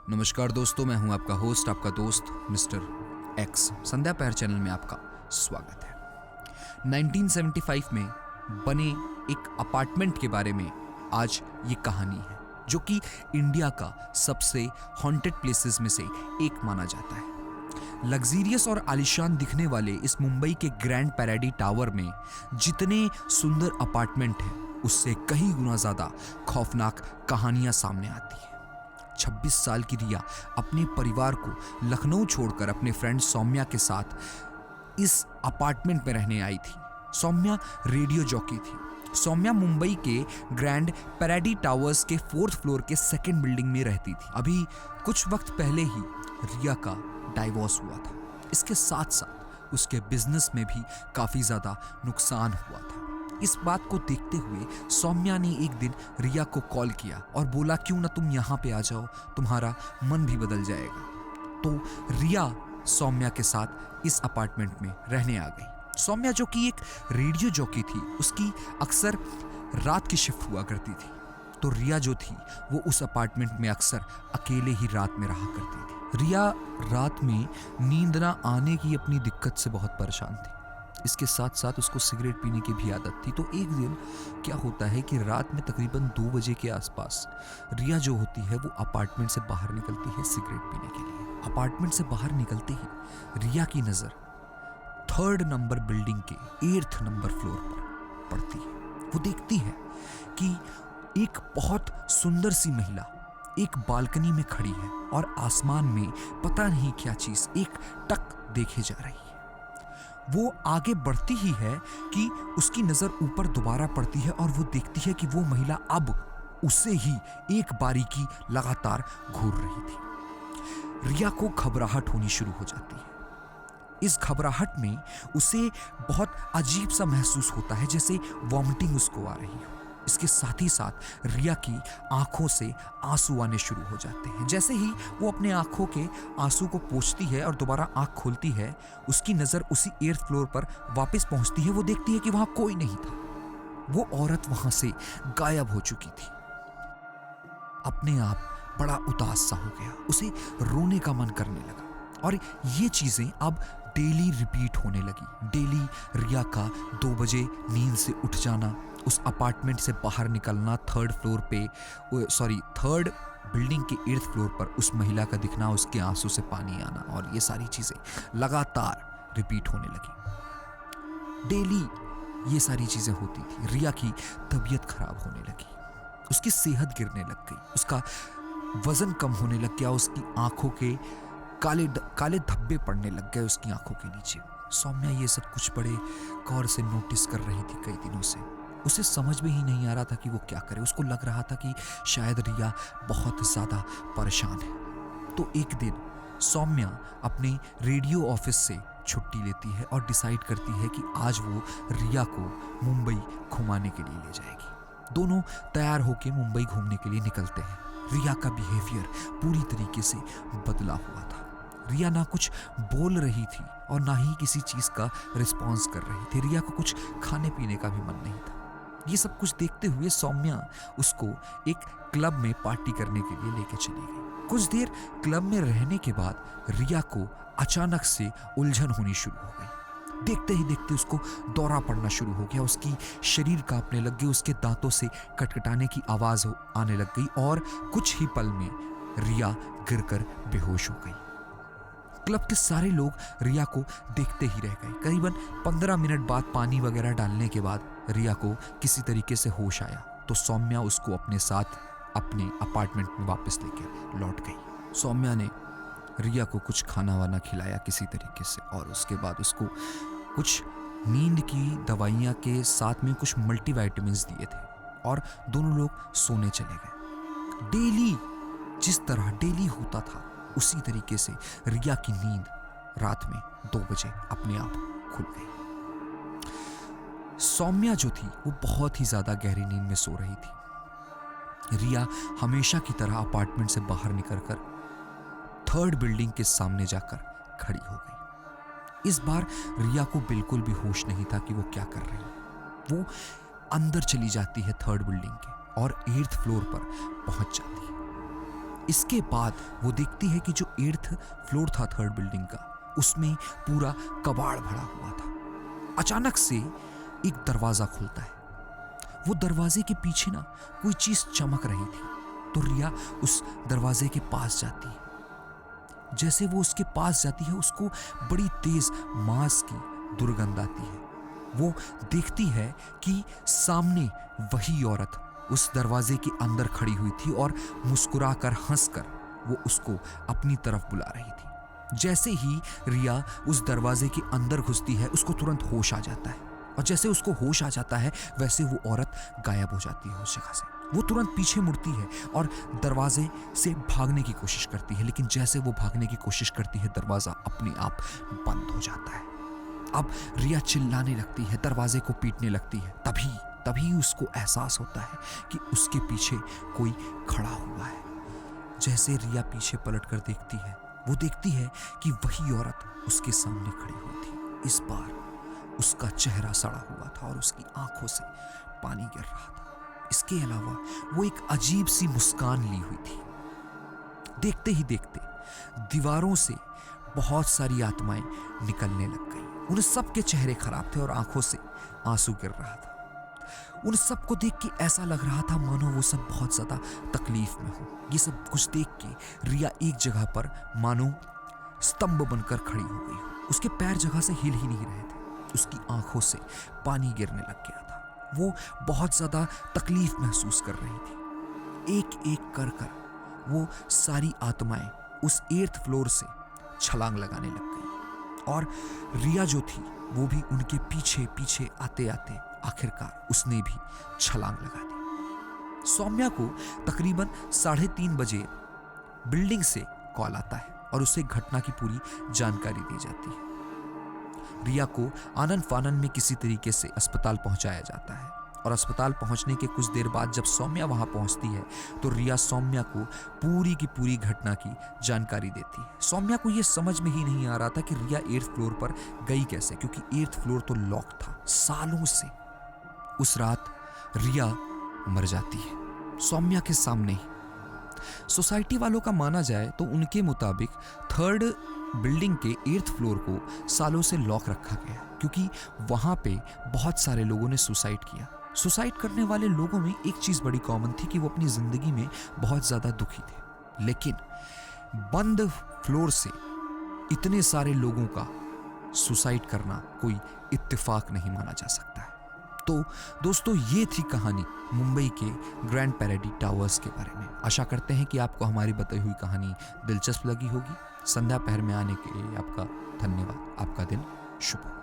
नमस्कार दोस्तों, मैं हूं आपका होस्ट, आपका दोस्त मिस्टर एक्स। संध्या पैर चैनल में आपका स्वागत है। 1975 में बने एक अपार्टमेंट के बारे में आज ये कहानी है, जो कि इंडिया का सबसे हॉन्टेड प्लेसेस में से एक माना जाता है। लग्जीरियस और आलीशान दिखने वाले इस मुंबई के ग्रैंड पैराडी टावर में जितने सुंदर अपार्टमेंट हैं, उससे कई गुना ज्यादा खौफनाक कहानियां सामने आती हैं। 26 साल की रिया अपने परिवार को लखनऊ छोड़कर अपने फ्रेंड सौम्या के साथ इस अपार्टमेंट में रहने आई थी। सौम्या रेडियो जॉकी थी। सौम्या मुंबई के ग्रैंड पैराडी टावर्स के 4th फ्लोर के 2nd बिल्डिंग में रहती थी। अभी कुछ वक्त पहले ही रिया का डाइवोर्स हुआ था। इसके साथ साथ उसके बिजनेस में भी काफी ज्यादा नुकसान हुआ था। इस बात को देखते हुए सौम्या ने एक दिन रिया को कॉल किया और बोला, क्यों ना तुम यहाँ पे आ जाओ, तुम्हारा मन भी बदल जाएगा। तो रिया सौम्या के साथ इस अपार्टमेंट में रहने आ गई। सौम्या, जो कि एक रेडियो जॉकी थी, उसकी अक्सर रात की शिफ्ट हुआ करती थी। तो रिया जो थी वो उस अपार्टमेंट में अक्सर अकेले ही रात में रहा करती थी। रिया रात में नींद ना आने की अपनी दिक्कत से बहुत परेशान थी। इसके साथ साथ उसको सिगरेट पीने की भी आदत थी। तो एक दिन क्या होता है कि रात में तकरीबन 2 बजे के आसपास रिया जो होती है वो अपार्टमेंट से बाहर निकलती है सिगरेट पीने के लिए। अपार्टमेंट से बाहर निकलते ही रिया की नज़र 3rd नंबर बिल्डिंग के 8th नंबर फ्लोर पर पड़ती है। वो देखती है कि एक बहुत सुंदर सी महिला एक बालकनी में खड़ी है और आसमान में पता नहीं क्या चीज़ एक टक देखे जा रही है। वो आगे बढ़ती ही है कि उसकी नजर ऊपर दोबारा पड़ती है और वो देखती है कि वो महिला अब उससे ही एक बारीकी लगातार घूर रही थी। रिया को घबराहट होनी शुरू हो जाती है। इस घबराहट में उसे बहुत अजीब सा महसूस होता है, जैसे वॉमिटिंग उसको आ रही हो। इसके साथ ही साथ रिया की आंखों से आंसू आने शुरू हो जाते हैं। जैसे ही वो अपने आंखों के आंसू को पोंछती है और दोबारा आंख खोलती है, उसकी नजर उसी 8th फ्लोर पर वापस पहुंचती है। वो देखती है कि वहां कोई नहीं था। वो औरत वहां से गायब हो चुकी थी। अपने आप बड़ा उदास सा हो गया, उसे रोने का मन करने लगा और ये चीजें अब डेली रिपीट होने लगी। डेली रिया का 2 बजे नींद से उठ जाना, उस अपार्टमेंट से बाहर निकलना, 3rd बिल्डिंग के 8th फ्लोर पर उस महिला का दिखना, उसके आंसू से पानी आना, और ये सारी चीजें लगातार रिपीट होने लगी। डेली ये सारी चीजें होती थी। रिया की तबीयत खराब होने लगी, उसकी सेहत गिरने लग गई, उसका वजन कम होने लग गया, उसकी आंखों के काले धब्बे पड़ने लग गए उसकी आंखों के नीचे। सौम्या ये सब कुछ बड़े गौर से नोटिस कर रही थी कई दिनों से। उसे समझ में ही नहीं आ रहा था कि वो क्या करे। उसको लग रहा था कि शायद रिया बहुत ज़्यादा परेशान है। तो एक दिन सौम्या अपने रेडियो ऑफिस से छुट्टी लेती है और डिसाइड करती है कि आज वो रिया को मुंबई घुमाने के लिए ले जाएगी। दोनों तैयार होकर मुंबई घूमने के लिए निकलते हैं। रिया का बिहेवियर पूरी तरीके से बदला हुआ था। रिया ना कुछ बोल रही थी और ना ही किसी चीज़ का रिस्पॉन्स कर रही थी। रिया को कुछ खाने पीने का भी मन नहीं था। ये सब कुछ देखते हुए सौम्या उसको एक क्लब में पार्टी करने के लिए लेके चली गई। कुछ देर क्लब में रहने के बाद रिया को अचानक से उलझन होनी शुरू हो गई। देखते ही देखते उसको दौरा पड़ना शुरू हो गया, उसकी शरीर कांपने लग गई, उसके दांतों से कटकटाने की आवाज आने लग गई और कुछ ही पल में रिया गिरकर बेहोश हो गई। क्लब के सारे लोग रिया को देखते ही रह गए। करीबन 15 मिनट बाद पानी वगैरह डालने के बाद रिया को किसी तरीके से होश आया तो सौम्या उसको अपने साथ अपने अपार्टमेंट में वापस लेकर लौट गई। सौम्या ने रिया को कुछ खाना वाना खिलाया किसी तरीके से और उसके बाद उसको कुछ नींद की दवाइयाँ के साथ में कुछ मल्टीविटामिन्स दिए थे और दोनों लोग सोने चले गए। डेली जिस तरह डेली होता था उसी तरीके से रिया की नींद रात में 2 बजे अपने आप खुल गई। सौम्या जो थी वो बहुत ही ज्यादा गहरी नींद में सो रही थी। रिया हमेशा की तरह अपार्टमेंट से बाहर निकलकर 3rd बिल्डिंग के सामने जाकर खड़ी हो गई। इस बार रिया को बिल्कुल भी होश नहीं था कि वो क्या कर रही है। वो अंदर चली जाती है 3rd बिल्डिंग के और 8th फ्लोर पर पहुंच जाती है। इसके बाद वो देखती है कि जो 8th फ्लोर था 3rd बिल्डिंग का, उसमें पूरा कबाड़ भरा हुआ था। अचानक से एक दरवाजा खुलता है। वो दरवाजे के पीछे ना कोई चीज चमक रही थी, तो रिया उस दरवाजे के पास जाती है। जैसे वो उसके पास जाती है, उसको बड़ी तेज मांस की दुर्गंध आती है। वो देखती है कि सामने वही औरत उस दरवाजे के अंदर खड़ी हुई थी और मुस्कुराकर हंसकर वो उसको अपनी तरफ बुला रही थी। जैसे ही रिया उस दरवाजे के अंदर घुसती है, उसको तुरंत होश आ जाता है, और जैसे उसको होश आ जाता है वैसे वो औरत गायब हो जाती है उस जगह से। वो तुरंत पीछे मुड़ती है और दरवाजे से भागने की कोशिश करती है, लेकिन जैसे वो भागने की कोशिश करती है, दरवाजा अपने आप बंद हो जाता है। अब रिया चिल्लाने लगती है, दरवाजे को पीटने लगती है। तभी उसको एहसास होता है कि उसके पीछे कोई खड़ा हुआ है। जैसे रिया पीछे पलटकर देखती है, वो देखती है कि वही औरत उसके सामने खड़ी हुई थी। इस बार उसका चेहरा सड़ा हुआ था और उसकी आंखों से पानी गिर रहा था। इसके अलावा वो एक अजीब सी मुस्कान ली हुई थी। देखते ही देखते दीवारों से बहुत सारी आत्माएं निकलने लग गई। उन सब के चेहरे खराब थे और आंखों से आंसू गिर रहा था। उन सब को देख के ऐसा लग रहा था मानो वो सब बहुत ज्यादा तकलीफ में हो। ये सब कुछ देख के रिया एक जगह पर मानो स्तंभ बनकर खड़ी हो गई हो। उसके पैर जगह से हिल ही नहीं रहे थे। उसकी आंखों से पानी गिरने लग गया था। वो बहुत ज्यादा तकलीफ महसूस कर रही थी। एक एक कर वो सारी आत्माएं उस 8th फ्लोर से छलांग लगाने लग गई, और रिया जो थी वो भी उनके पीछे पीछे आते आते आखिरकार उसने भी छलांग लगा दी। सौम्या को तकरीबन 3:30 बजे बिल्डिंग से कॉल आता है और उसे घटना की पूरी जानकारी दी जाती है। रिया को आनन फानन में किसी तरीके से अस्पताल पहुंचाया जाता है, और अस्पताल पहुंचने के कुछ देर बाद जब सौम्या वहां पहुंचती है तो रिया सौम्या को पूरी की पूरी घटना की जानकारी देती है। सौम्या को यह समझ में ही नहीं आ रहा था कि रिया 8th फ्लोर पर गई कैसे, क्योंकि 8th फ्लोर तो लॉक था सालों से। उस रात रिया मर जाती है सौम्या के सामने ही। सोसाइटी वालों का माना जाए तो उनके मुताबिक 3rd बिल्डिंग के 8th फ्लोर को सालों से लॉक रखा गया, क्योंकि वहां पे बहुत सारे लोगों ने सुसाइड किया। सुसाइड करने वाले लोगों में एक चीज बड़ी कॉमन थी कि वो अपनी जिंदगी में बहुत ज्यादा दुखी थे, लेकिन बंद फ्लोर से इतने सारे लोगों का सुसाइड करना कोई इत्तेफाक नहीं माना जा सकता है। तो दोस्तों, ये थी कहानी मुंबई के ग्रैंड पैराडी टावर्स के बारे में। आशा करते हैं कि आपको हमारी बताई हुई कहानी दिलचस्प लगी होगी। संध्या पहर में आने के लिए आपका धन्यवाद। आपका दिन शुभ हो।